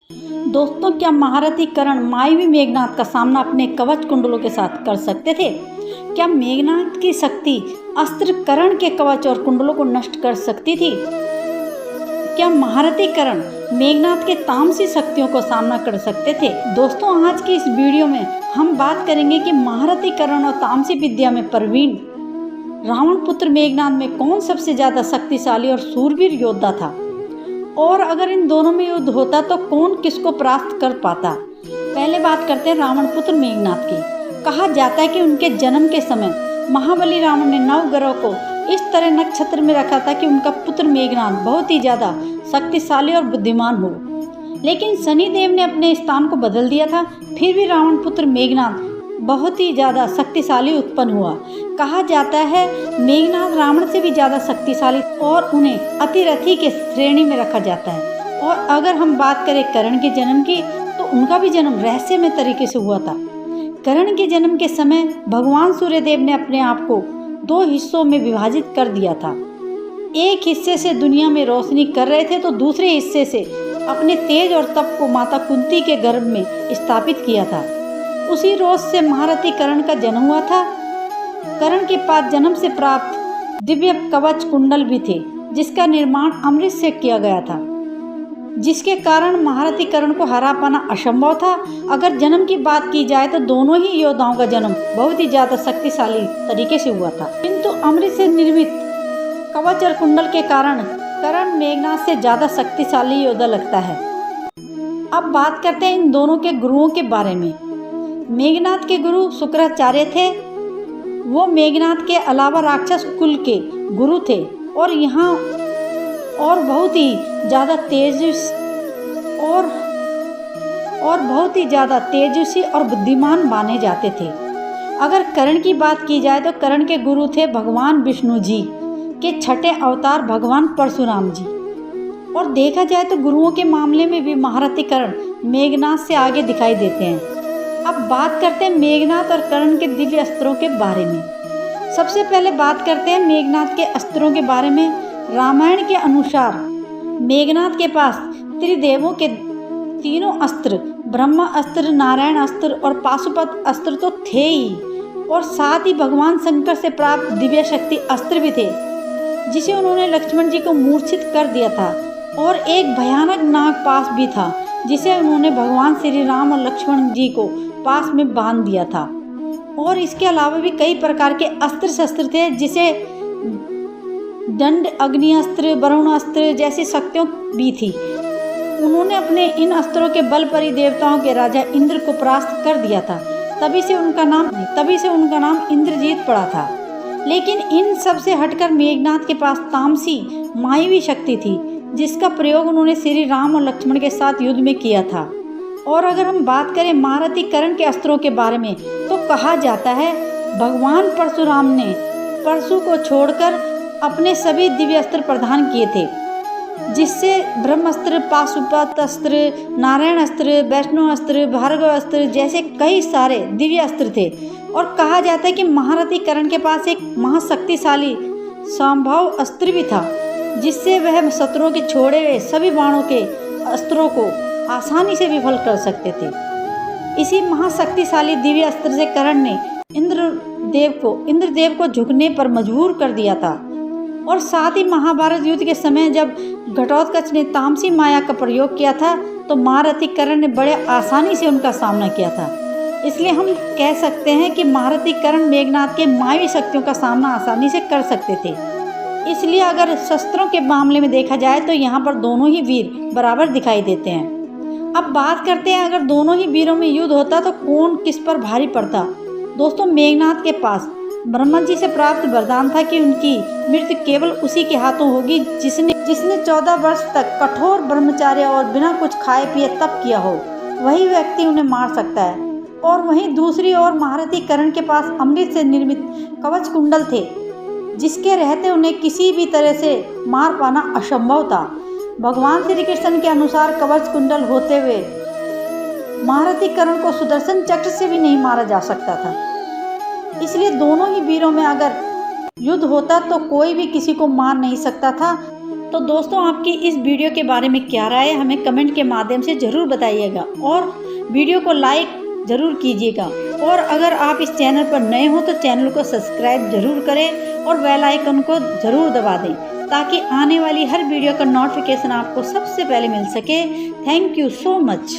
दोस्तों, क्या महारथी कर्ण मायावी मेघनाद का सामना अपने कवच कुंडलों के साथ कर सकते थे? क्या मेघनाद की शक्ति अस्त्र कर्ण के कवच और कुंडलों को नष्ट कर सकती थी? क्या महारथी कर्ण मेघनाद के तामसी शक्तियों को सामना कर सकते थे? दोस्तों, आज की इस वीडियो में हम बात करेंगे कि महारथी कर्ण और तामसी विद्या में प्रवीण रावण पुत्र मेघनाद में कौन सबसे ज्यादा शक्तिशाली और शूरवीर योद्धा था, और अगर इन दोनों में युद्ध होता तो कौन किसको परास्त कर पाता। पहले बात करते हैं रावण पुत्र मेघनाद की। कहा जाता है कि उनके जन्म के समय महाबली रावण ने नवग्रह को इस तरह नक्षत्र में रखा था कि उनका पुत्र मेघनाद बहुत ही ज्यादा शक्तिशाली और बुद्धिमान हो, लेकिन शनिदेव ने अपने स्थान को बदल दिया था। फिर भी रावण पुत्र मेघनाद बहुत ही ज्यादा शक्तिशाली उत्पन्न हुआ। कहा जाता है मेघनाद रावण से भी ज्यादा शक्तिशाली और उन्हें अतिरथी के श्रेणी में रखा जाता है। और अगर हम बात करें कर्ण के जन्म की, तो उनका भी जन्म रहस्यमय तरीके से हुआ था। कर्ण के जन्म के समय भगवान सूर्यदेव ने अपने आप को 2 हिस्सों में विभाजित कर दिया था। एक हिस्से से दुनिया में रोशनी कर रहे थे, तो दूसरे हिस्से से अपने तेज और तप को माता कुंती के गर्भ में स्थापित किया था। उसी रोज से महारथी कर्ण का जन्म हुआ था। कर्ण के पास जन्म से प्राप्त दिव्य कवच कुंडल भी थे, जिसका निर्माण अमृत से किया गया था, जिसके कारण महारथी कर्ण को हरा पाना असंभव था। अगर जन्म की बात की जाए तो दोनों ही योद्धाओं का जन्म बहुत ही ज्यादा शक्तिशाली तरीके से हुआ था, किंतु अमृत से निर्मित कवच और कुंडल के कारण कर्ण मेघनाद से ज्यादा शक्तिशाली योद्धा लगता है। अब बात करते हैं इन दोनों के गुरुओं के बारे में। मेघनाद के गुरु शुक्राचार्य थे। वो मेघनाद के अलावा राक्षस कुल के गुरु थे और बहुत ही ज्यादा तेजस्वी और बुद्धिमान माने जाते थे। अगर कर्ण की बात की जाए तो कर्ण के गुरु थे भगवान विष्णु जी के छठे अवतार भगवान परशुराम जी। और देखा जाए तो गुरुओं के मामले में भी महारथी कर्ण मेघनाद से आगे दिखाई देते हैं। अब बात करते हैं मेघनाद और कर्ण के दिव्य अस्त्रों के बारे में। सबसे पहले बात करते हैं मेघनाद के अस्त्रों के बारे में। रामायण के अनुसार मेघनाद के पास त्रिदेवों के तीनों अस्त्र, ब्रह्मा अस्त्र, नारायण अस्त्र और पाशुपत अस्त्र तो थे ही, और साथ ही भगवान शंकर से प्राप्त दिव्य शक्ति अस्त्र भी थे, जिसे उन्होंने लक्ष्मण जी को मूर्छित कर दिया था। और एक भयानक नागपाश भी था, जिसे उन्होंने भगवान श्री राम और लक्ष्मण जी को पास में बांध दिया था। और इसके अलावा भी कई प्रकार के अस्त्र शस्त्र थे, जिसे दंड, अग्नि अस्त्र, वरुण अस्त्र जैसी शक्तियों भी थी। उन्होंने अपने इन अस्त्रों के बल पर ही देवताओं के राजा इंद्र को परास्त कर दिया था। तभी से उनका नाम इंद्रजीत पड़ा था। लेकिन इन सब से हटकर मेघनाद के पास तामसी मायावी शक्ति थी, जिसका प्रयोग उन्होंने श्री राम और लक्ष्मण के साथ युद्ध में किया था। और अगर हम बात करें महारथी कर्ण के अस्त्रों के बारे में, तो कहा जाता है भगवान परशुराम ने परशु को छोड़कर अपने सभी दिव्य अस्त्र प्रदान किए थे, जिससे ब्रह्मास्त्र, पाशुपत अस्त्र, नारायण अस्त्र, वैष्णव अस्त्र, भार्गव अस्त्र जैसे कई सारे दिव्य अस्त्र थे। और कहा जाता है कि महारथी कर्ण के पास एक महाशक्तिशाली संभव अस्त्र भी था, जिससे वह शत्रुओं के छोड़े हुए सभी बाणों के अस्त्रों को आसानी से विफल कर सकते थे। इसी महाशक्तिशाली दिव्य अस्त्र से कर्ण ने इंद्रदेव को झुकने पर मजबूर कर दिया था। और साथ ही महाभारत युद्ध के समय जब घटोत्कच ने तामसी माया का प्रयोग किया था, तो महारथी कर्ण ने बड़े आसानी से उनका सामना किया था। इसलिए हम कह सकते हैं कि महारथी कर्ण मेघनाद के मायावी शक्तियों का सामना आसानी से कर सकते थे। इसलिए अगर शस्त्रों के मामले में देखा जाए तो यहाँ पर दोनों ही वीर बराबर दिखाई देते हैं। अब बात करते हैं अगर दोनों ही वीरों में युद्ध होता तो कौन किस पर भारी पड़ता। दोस्तों, मेघनाद के पास ब्रह्मा जी से प्राप्त वरदान था कि उनकी मृत्यु केवल उसी के हाथों होगी जिसने 14 वर्ष तक कठोर ब्रह्मचर्य और बिना कुछ खाए पिए तप किया हो। वही व्यक्ति उन्हें मार सकता है। और वहीं दूसरी ओर महारथी कर्ण के पास अमृत से निर्मित कवच कुंडल थे, जिसके रहते उन्हें किसी भी तरह से मार पाना असंभव था। भगवान श्री कृष्ण के अनुसार कवच कुंडल होते हुए महारथी कर्ण को सुदर्शन चक्र से भी नहीं मारा जा सकता था। इसलिए दोनों ही वीरों में अगर युद्ध होता तो कोई भी किसी को मार नहीं सकता था। तो दोस्तों, आपकी इस वीडियो के बारे में क्या राय है, हमें कमेंट के माध्यम से ज़रूर बताइएगा और वीडियो को लाइक ज़रूर कीजिएगा। और अगर आप इस चैनल पर नए हो तो चैनल को सब्सक्राइब ज़रूर करें और बेल आइकन को ज़रूर दबा दें, ताकि आने वाली हर वीडियो का नोटिफिकेशन आपको सबसे पहले मिल सके। Thank you so much.